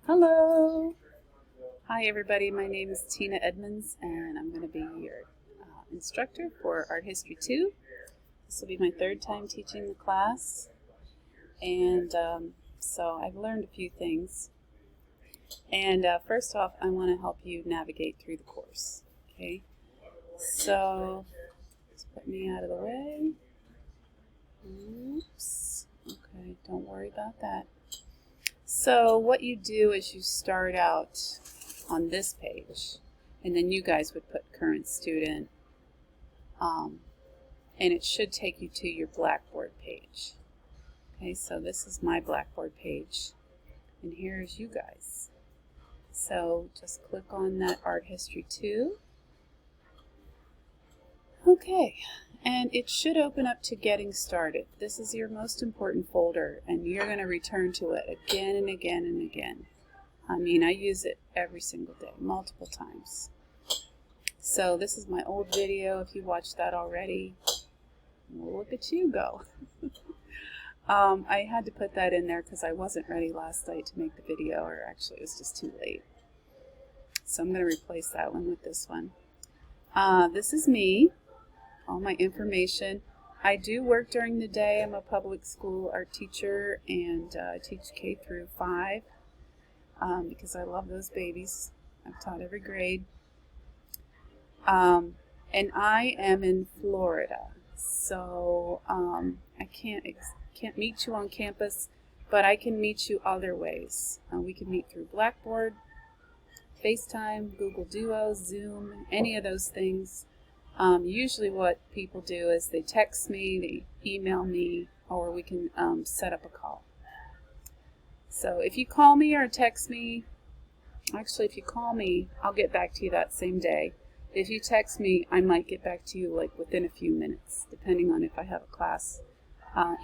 Hello! Hi everybody, my name is Tina Edmonds and I'm going to be your instructor for Art History 2. This will be my third time teaching the class, and so I've learned a few things. And first off, I want to help you navigate through the course. Okay, so just put me out of the way. Oops. Okay, don't worry about that. So what you do is you start out on this page, and then you guys would put current student, and it should take you to your Blackboard page. Okay, so this is my Blackboard page, and here's you guys. So just click on that Art History 2. Okay, and it should open up to Getting Started. This is your most important folder, and you're going to return to it again and again and again. I mean, I use it every single day, multiple times. So this is my old video. If you watched that already, well, look at you go. I had to put that in there because I wasn't ready last night to make the video, or actually it was just too late. So I'm going to replace that one with this one. This is me, all my information. I do work during the day. I'm a public school art teacher, and I teach K through 5 because I love those babies. I've taught every grade. And I am in Florida, so I can't meet you on campus, but I can meet you other ways. We can meet through Blackboard, FaceTime, Google Duo, Zoom, any of those things. Usually what people do is they text me, they email me, or we can set up a call. So if you call me or text me, actually if you call me, I'll get back to you that same day. If you text me, I might get back to you like within a few minutes, depending on if I have a class.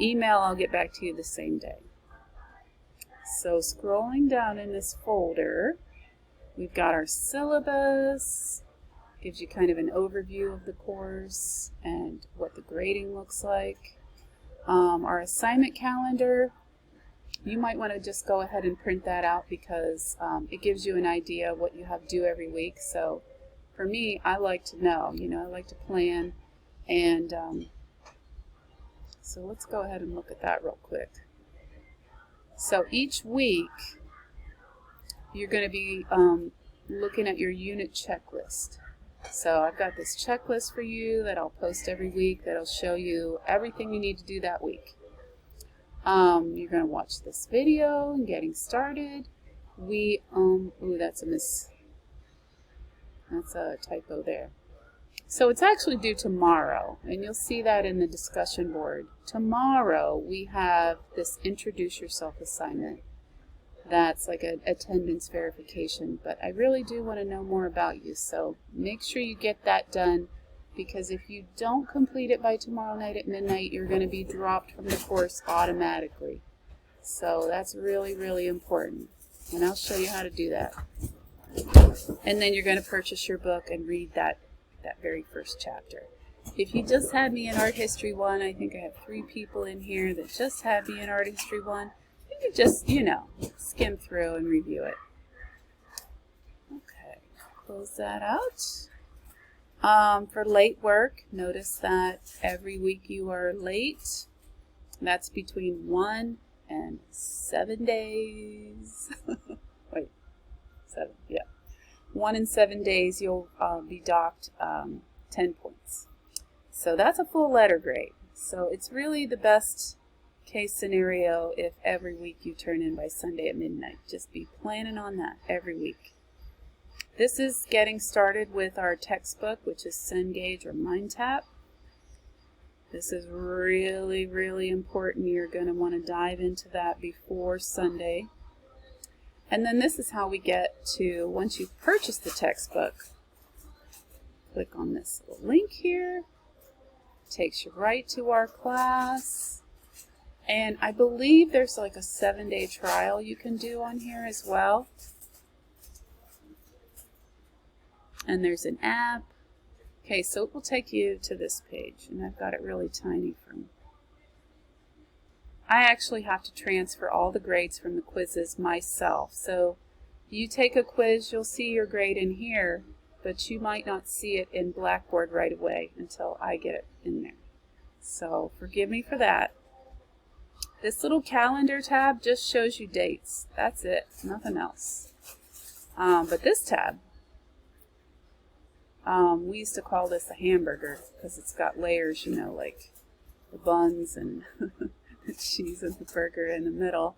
Email, I'll get back to you the same day. So scrolling down in this folder, we've got our syllabus, gives you kind of an overview of the course and what the grading looks like. Our assignment calendar, you might want to just go ahead and print that out because it gives you an idea of what you have due every week. So for me, I like to know, I like to plan, and so let's go ahead and look at that real quick. So each week, you're going to be looking at your unit checklist. So I've got this checklist for you that I'll post every week that'll show you everything you need to do that week. You're going to watch this video and Getting Started. That's a typo there. So it's actually due tomorrow, and you'll see that in the discussion board. Tomorrow we have this Introduce Yourself assignment. That's like an attendance verification, but I really do want to know more about you, so make sure you get that done, because if you don't complete it by tomorrow night at midnight, you're going to be dropped from the course automatically. So that's really, really important, and I'll show you how to do that. And then you're going to purchase your book and read that very first chapter. If you just had me in Art History 1, I think I have 3 people in here that just had me in Art History 1. You could just, skim through and review it. Okay, close that out. For late work, notice that every week you are late. That's between 1 and 7 days. Wait, 7, yeah. 1 and 7 days you'll be docked 10 points. So that's a full letter grade. So it's really the best case scenario if every week you turn in by Sunday at midnight. Just be planning on that every week. This is getting started with our textbook, which is Cengage or MindTap. This is really, really important. You're going to want to dive into that before Sunday. And then this is how we get to, once you've purchased the textbook, click on this little link here. Takes you right to our class. And I believe there's like a 7-day trial you can do on here as well. And there's an app. Okay, so it will take you to this page, and I've got it really tiny for me. I actually have to transfer all the grades from the quizzes myself. So You take a quiz, you'll see your grade in here, but you might not see it in Blackboard right away until I get it in there. So forgive me for that. This little calendar tab just shows you dates. That's it, nothing else. But this tab, we used to call this a hamburger because it's got layers, you know, like the buns and the cheese and the burger in the middle.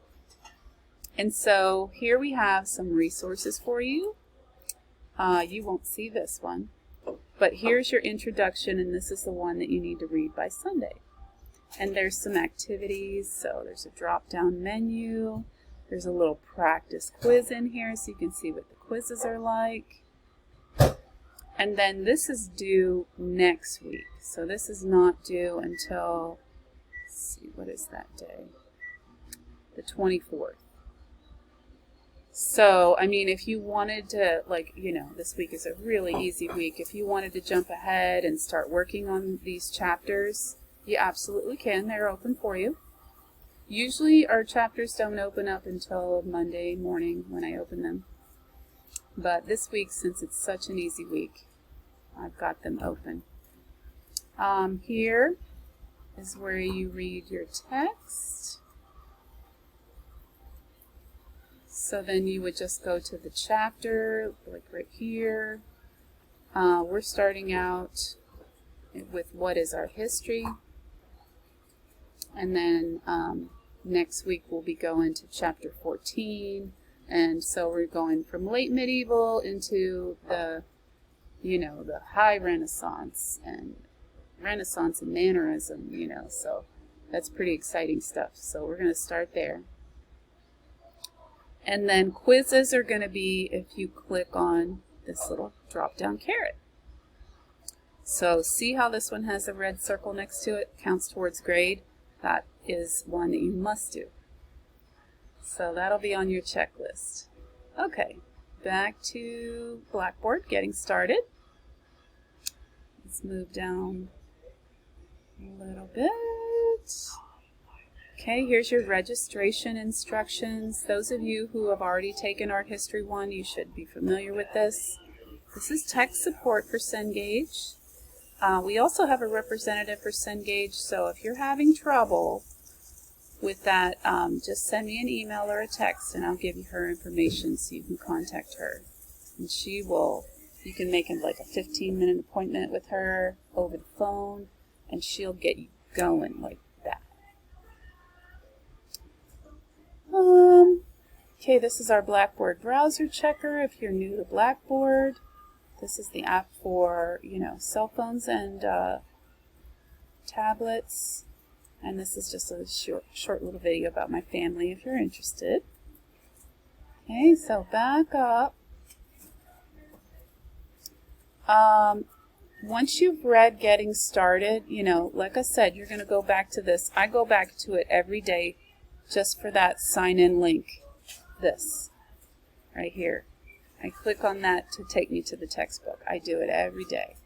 And so here we have some resources for you. You won't see this one, but here's your introduction, and this is the one that you need to read by Sunday. And there's some activities, so there's a drop-down menu. There's a little practice quiz in here so you can see what the quizzes are like. And then this is due next week. So this is not due until, let's see, what is that day? The 24th. So, I mean, if you wanted to, like, you know, this week is a really easy week. If you wanted to jump ahead and start working on these chapters, you absolutely can. They're open for you. Usually our chapters don't open up until Monday morning when I open them. But this week, since it's such an easy week, I've got them open. Here is where you read your text. So then you would just go to the chapter, like right here. We're starting out with what is our history. And then next week we'll be going to chapter 14. And so we're going from late medieval into the, you know, the high Renaissance and Mannerism, you know. So that's pretty exciting stuff. So we're going to start there. And then quizzes are going to be if you click on this little drop-down caret. So see how this one has a red circle next to it, counts towards grade? That is one that you must do. So that'll be on your checklist. Okay, back to Blackboard, getting started. Let's move down a little bit. Okay, here's your registration instructions. Those of you who have already taken Art History 1, you should be familiar with this. This is tech support for Cengage. We also have a representative for Cengage, so if you're having trouble with that, just send me an email or a text and I'll give you her information so you can contact her. And she will, you can make like a 15-minute appointment with her over the phone and she'll get you going like that. Okay, this is our Blackboard browser checker if you're new to Blackboard. This is the app for, you know, cell phones and tablets. And this is just a short little video about my family if you're interested. Okay, so back up. Once you've read Getting Started, you know, like I said, you're going to go back to this. I go back to it every day just for that sign-in link. This, right here. I click on that to take me to the textbook. I do it every day.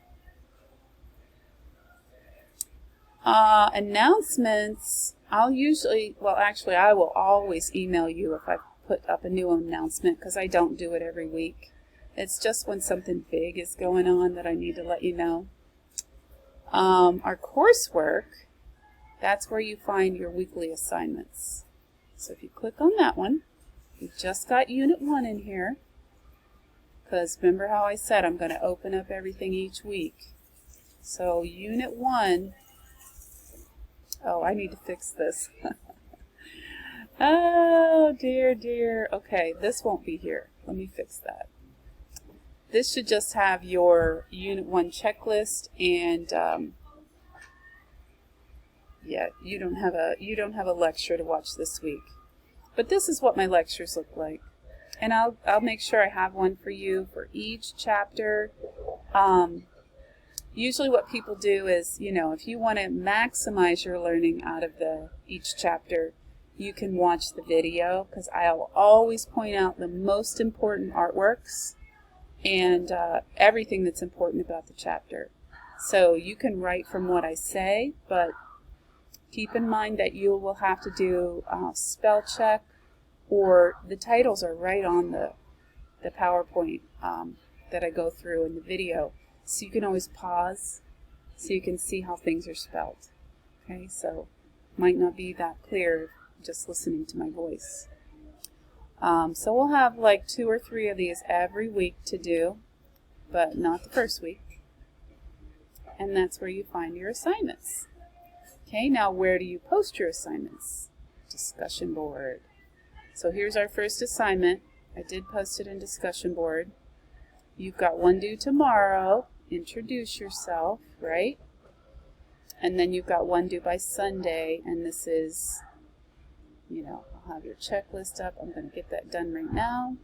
Announcements, I'll usually, well actually I will always email you if I put up a new announcement because I don't do it every week. It's just when something big is going on that I need to let you know. Our coursework, that's where you find your weekly assignments. So if you click on that one, we've just got Unit 1 in here. Because remember how I said I'm going to open up everything each week. So Unit 1, oh, I need to fix this. Oh, dear. Okay, this won't be here. Let me fix that. This should just have your Unit 1 checklist and, yeah, you don't have a lecture to watch this week. But this is what my lectures look like. And I'll make sure I have one for you for each chapter. Usually what people do is, you know, if you want to maximize your learning out of each chapter, you can watch the video because I'll always point out the most important artworks and everything that's important about the chapter. So you can write from what I say, but keep in mind that you will have to do spell check, or the titles are right on the PowerPoint that I go through in the video, so you can always pause so you can see how things are spelled. Okay, so might not be that clear just listening to my voice. So we'll have like 2 or 3 of these every week to do, but not the first week. And that's where you find your assignments. Okay, now where do you post your assignments? Discussion board. So here's our first assignment. I did post it in discussion board. You've got one due tomorrow. Introduce yourself, right? And then you've got one due by Sunday, and this is, you know, I'll have your checklist up. I'm going to get that done right now.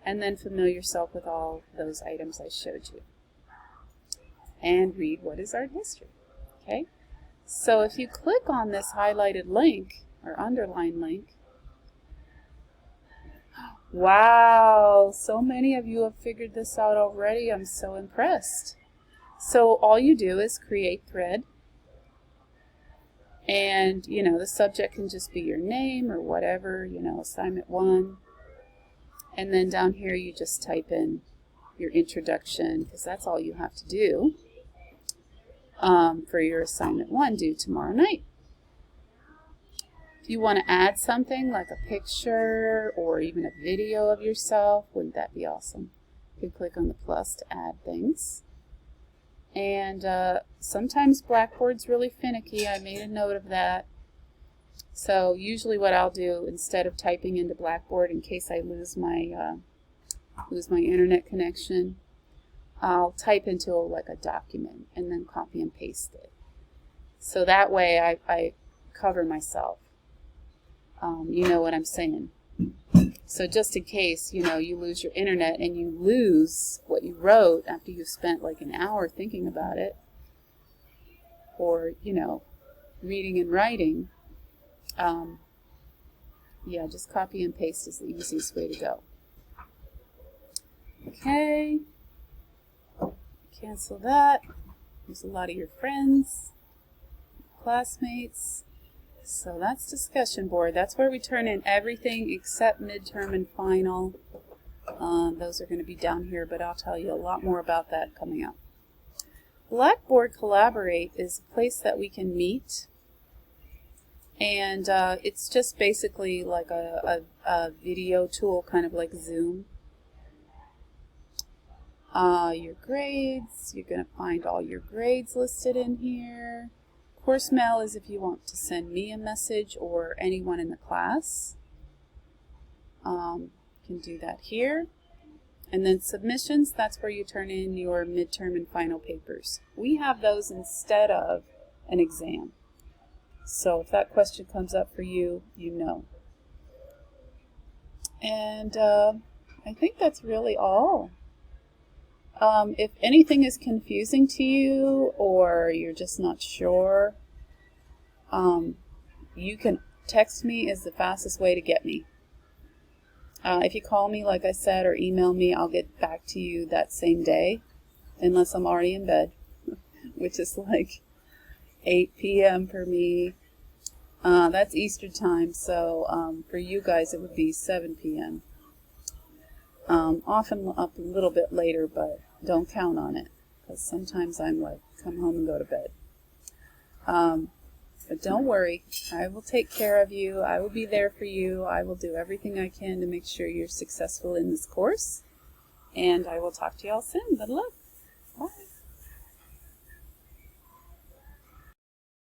And then familiar yourself with all those items I showed you. And read what is art history. Okay? So if you click on this highlighted link or underlined link, wow, so many of you have figured this out already. I'm so impressed. So all you do is create thread, and you know, the subject can just be your name or whatever, you know, assignment 1. And then down here you just type in your introduction, because that's all you have to do for your assignment 1 due tomorrow night. If you want to add something like a picture or even a video of yourself, wouldn't that be awesome? You can click on the plus to add things. And sometimes Blackboard's really finicky. I made a note of that. So usually what I'll do, instead of typing into Blackboard in case I lose my internet connection, I'll type into like a document and then copy and paste it. So that way I cover myself. You know what I'm saying. So just in case, you know, you lose your internet and you lose what you wrote after you've spent like an hour thinking about it, or, you know, reading and writing, yeah, just copy and paste is the easiest way to go. Okay, cancel that. There's a lot of your friends, classmates. So that's discussion board. That's where we turn in everything except midterm and final. Those are going to be down here, but I'll tell you a lot more about that coming up. Blackboard Collaborate is a place that we can meet, and it's just basically like a video tool, kind of like Zoom. Your grades, you're going to find all your grades listed in here. Course mail is if you want to send me a message or anyone in the class. You can do that here. And then submissions, that's where you turn in your midterm and final papers. We have those instead of an exam. So if that question comes up for you, you know. And I think that's really all. If anything is confusing to you or you're just not sure, you can text me is the fastest way to get me. If you call me, like I said, or email me, I'll get back to you that same day, unless I'm already in bed, which is like 8 p.m. for me. That's Eastern time, so for you guys it would be 7 p.m. Often up a little bit later, but don't count on it, because sometimes I'm like, come home and go to bed. But don't worry, I will take care of you. I will be there for you. I will do everything I can to make sure you're successful in this course. And I will talk to you all soon. Good luck. Bye.